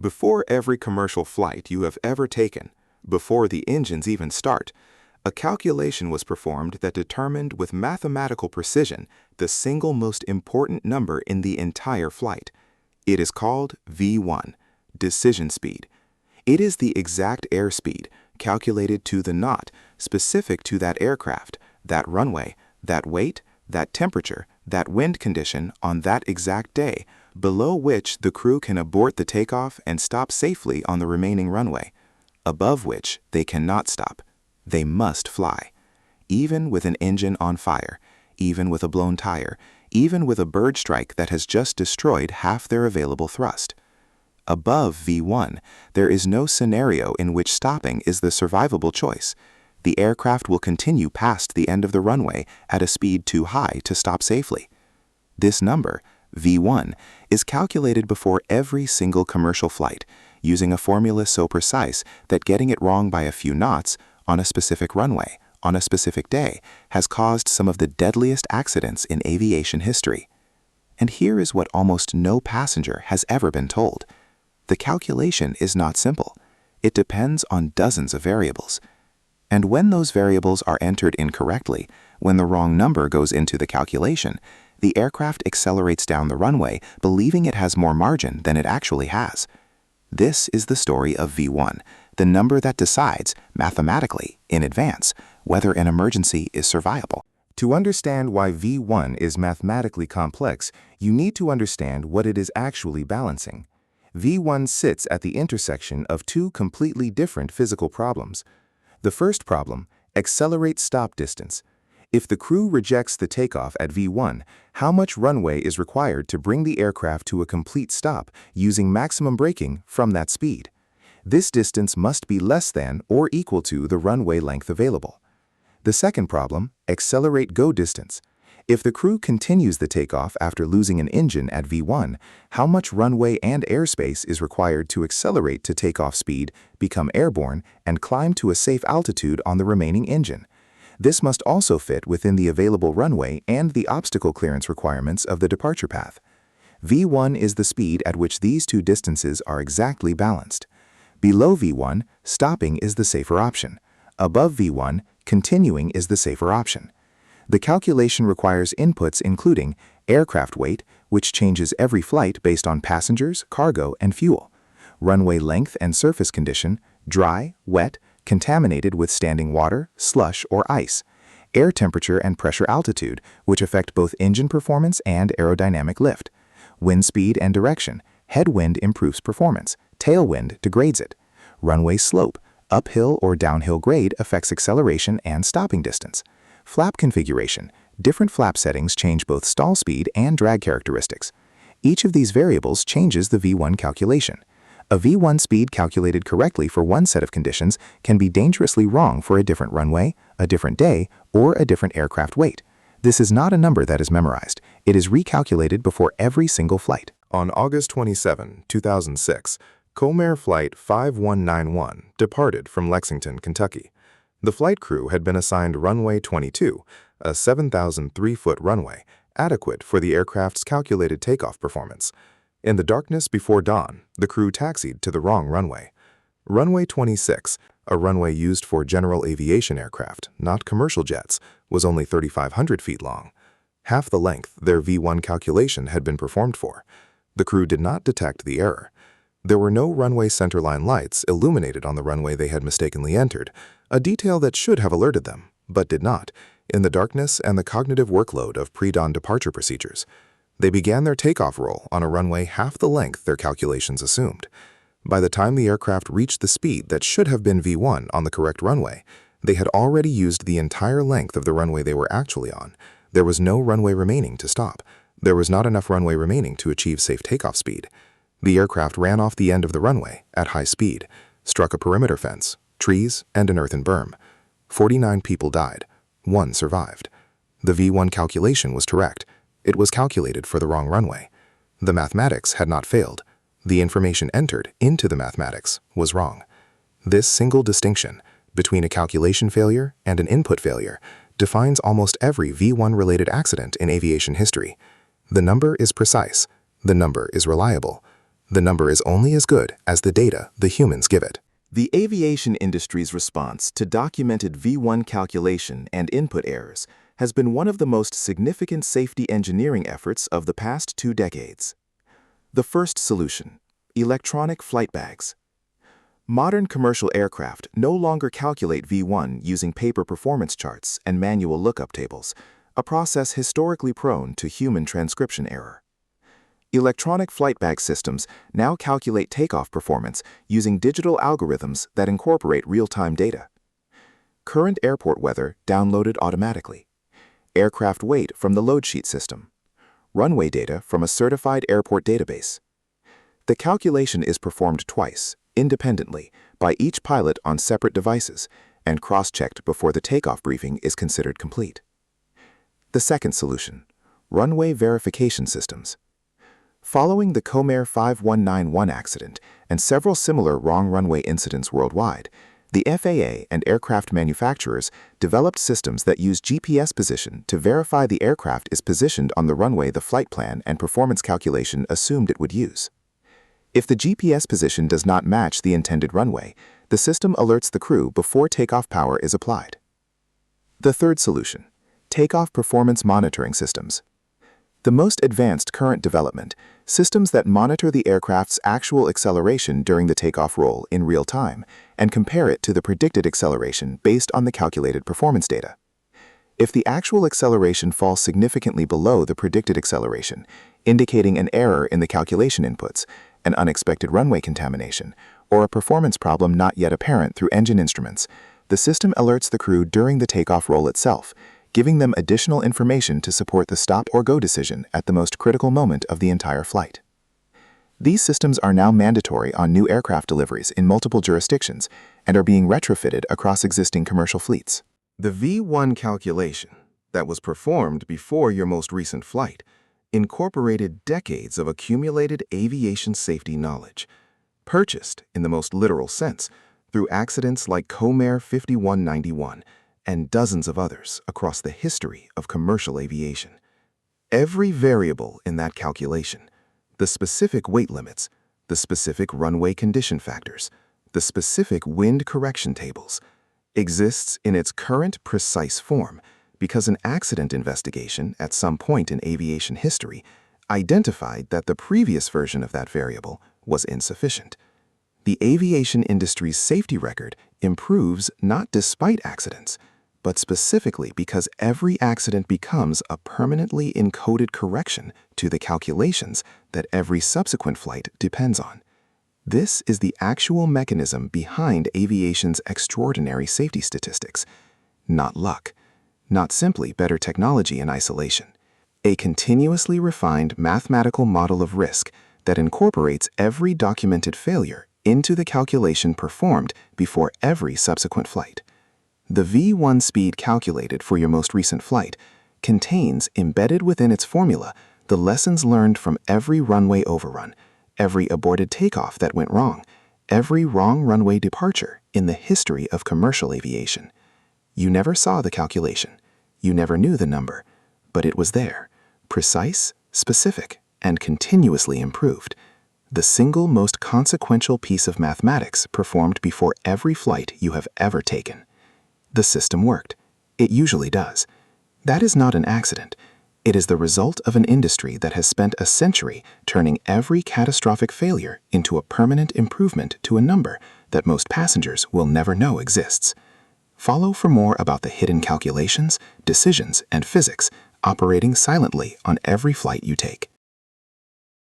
Before every commercial flight you have ever taken, before the engines even start, a calculation was performed that determined with mathematical precision the single most important number in the entire flight. It is called V1, decision speed. It is the exact airspeed, calculated to the knot, specific to that aircraft, that runway, that weight, that temperature, that wind condition on that exact day, below which the crew can abort the takeoff and stop safely on the remaining runway, above which they cannot stop. They must fly. Even with an engine on fire, even with a blown tire, even with a bird strike that has just destroyed half their available thrust. Above V1, there is no scenario in which stopping is the survivable choice. The aircraft will continue past the end of the runway at a speed too high to stop safely. This number, V1, is calculated before every single commercial flight, using a formula so precise that getting it wrong by a few knots on a specific runway, on a specific day, has caused some of the deadliest accidents in aviation history. And here is what almost no passenger has ever been told. The calculation is not simple. It depends on dozens of variables. And when those variables are entered incorrectly, when the wrong number goes into the calculation, the aircraft accelerates down the runway, believing it has more margin than it actually has. This is the story of V1, the number that decides, mathematically, in advance, whether an emergency is survivable. To understand why V1 is mathematically complex, you need to understand what it is actually balancing. V1 sits at the intersection of two completely different physical problems. The first problem, accelerate stop distance. If the crew rejects the takeoff at V1, how much runway is required to bring the aircraft to a complete stop using maximum braking from that speed? This distance must be less than or equal to the runway length available. The second problem, accelerate go distance. If the crew continues the takeoff after losing an engine at V1, how much runway and airspace is required to accelerate to takeoff speed, become airborne, and climb to a safe altitude on the remaining engine? This must also fit within the available runway and the obstacle clearance requirements of the departure path. V1 is the speed at which these two distances are exactly balanced. Below V1, stopping is the safer option. Above V1, continuing is the safer option. The calculation requires inputs including aircraft weight, which changes every flight based on passengers, cargo, and fuel, runway length and surface condition, dry, wet, contaminated with standing water, slush, or ice, air temperature and pressure altitude, which affect both engine performance and aerodynamic lift, wind speed and direction, headwind improves performance, tailwind degrades it, runway slope, uphill or downhill grade affects acceleration and stopping distance, flap configuration, different flap settings change both stall speed and drag characteristics. Each of these variables changes the V1 calculation. A V1 speed calculated correctly for one set of conditions can be dangerously wrong for a different runway, a different day, or a different aircraft weight. This is not a number that is memorized. It is recalculated before every single flight. On August 27, 2006, Comair Flight 5191 departed from Lexington, Kentucky. The flight crew had been assigned runway 22, a 7,003-foot runway, adequate for the aircraft's calculated takeoff performance. In the darkness before dawn, the crew taxied to the wrong runway. Runway 26, a runway used for general aviation aircraft, not commercial jets, was only 3,500 feet long. Half the length their V1 calculation had been performed for. The crew did not detect the error. There were no runway centerline lights illuminated on the runway they had mistakenly entered, a detail that should have alerted them, but did not, in the darkness and the cognitive workload of pre-dawn departure procedures. They began their takeoff roll on a runway half the length their calculations assumed. By the time the aircraft reached the speed that should have been V1 on the correct runway, they had already used the entire length of the runway they were actually on. There was no runway remaining to stop. There was not enough runway remaining to achieve safe takeoff speed. The aircraft ran off the end of the runway at high speed, struck a perimeter fence, trees, and an earthen berm. 49 people died. 1 survived. The V1 calculation was correct. It was calculated for the wrong runway. The mathematics had not failed. The information entered into the mathematics was wrong. This single distinction between a calculation failure and an input failure defines almost every V1-related accident in aviation history. The number is precise. The number is reliable. The number is only as good as the data the humans give it. The aviation industry's response to documented V1 calculation and input errors has been one of the most significant safety engineering efforts of the past 2 decades. The first solution: electronic flight bags. Modern commercial aircraft no longer calculate V1 using paper performance charts and manual lookup tables, a process historically prone to human transcription error. Electronic flight bag systems now calculate takeoff performance using digital algorithms that incorporate real-time data. Current airport weather downloaded automatically. Aircraft weight from the load sheet system. Runway data from a certified airport database. The calculation is performed twice, independently, by each pilot on separate devices, and cross-checked before the takeoff briefing is considered complete. The second solution: runway verification systems. Following the Comair 5191 accident and several similar wrong runway incidents worldwide, the FAA and aircraft manufacturers developed systems that use GPS position to verify the aircraft is positioned on the runway the flight plan and performance calculation assumed it would use. If the GPS position does not match the intended runway, the system alerts the crew before takeoff power is applied. The third solution: takeoff performance monitoring systems. The most advanced current development, systems that monitor the aircraft's actual acceleration during the takeoff roll in real time and compare it to the predicted acceleration based on the calculated performance data. If the actual acceleration falls significantly below the predicted acceleration, indicating an error in the calculation inputs, an unexpected runway contamination, or a performance problem not yet apparent through engine instruments, the system alerts the crew during the takeoff roll itself, giving them additional information to support the stop or go decision at the most critical moment of the entire flight. These systems are now mandatory on new aircraft deliveries in multiple jurisdictions and are being retrofitted across existing commercial fleets. The V1 calculation that was performed before your most recent flight incorporated decades of accumulated aviation safety knowledge, purchased in the most literal sense through accidents like Comair 5191 and dozens of others across the history of commercial aviation. Every variable in that calculation, the specific weight limits, the specific runway condition factors, the specific wind correction tables, exists in its current precise form because an accident investigation at some point in aviation history identified that the previous version of that variable was insufficient. The aviation industry's safety record improves not despite accidents, but specifically because every accident becomes a permanently encoded correction to the calculations that every subsequent flight depends on. This is the actual mechanism behind aviation's extraordinary safety statistics. Not luck, not simply better technology in isolation. A continuously refined mathematical model of risk that incorporates every documented failure into the calculation performed before every subsequent flight. The V1 speed calculated for your most recent flight contains embedded within its formula the lessons learned from every runway overrun, every aborted takeoff that went wrong, every wrong runway departure in the history of commercial aviation. You never saw the calculation, you never knew the number, but it was there, precise, specific, and continuously improved. The single most consequential piece of mathematics performed before every flight you have ever taken. The system worked. It usually does. That is not an accident. It is the result of an industry that has spent a century turning every catastrophic failure into a permanent improvement to a number that most passengers will never know exists. Follow for more about the hidden calculations, decisions, and physics operating silently on every flight you take.